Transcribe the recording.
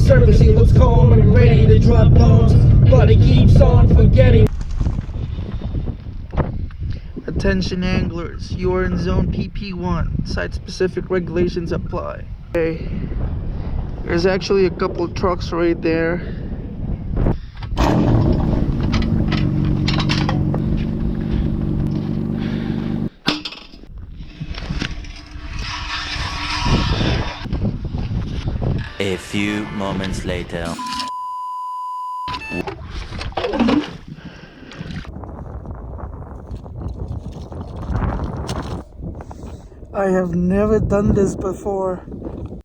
surface he looks calm and ready to drop bombs, but he keeps on forgetting. Attention anglers, you are in zone PP1. Site-specific regulations apply. Okay, there's actually a couple of trucks right there. A few moments later. I have never done this before.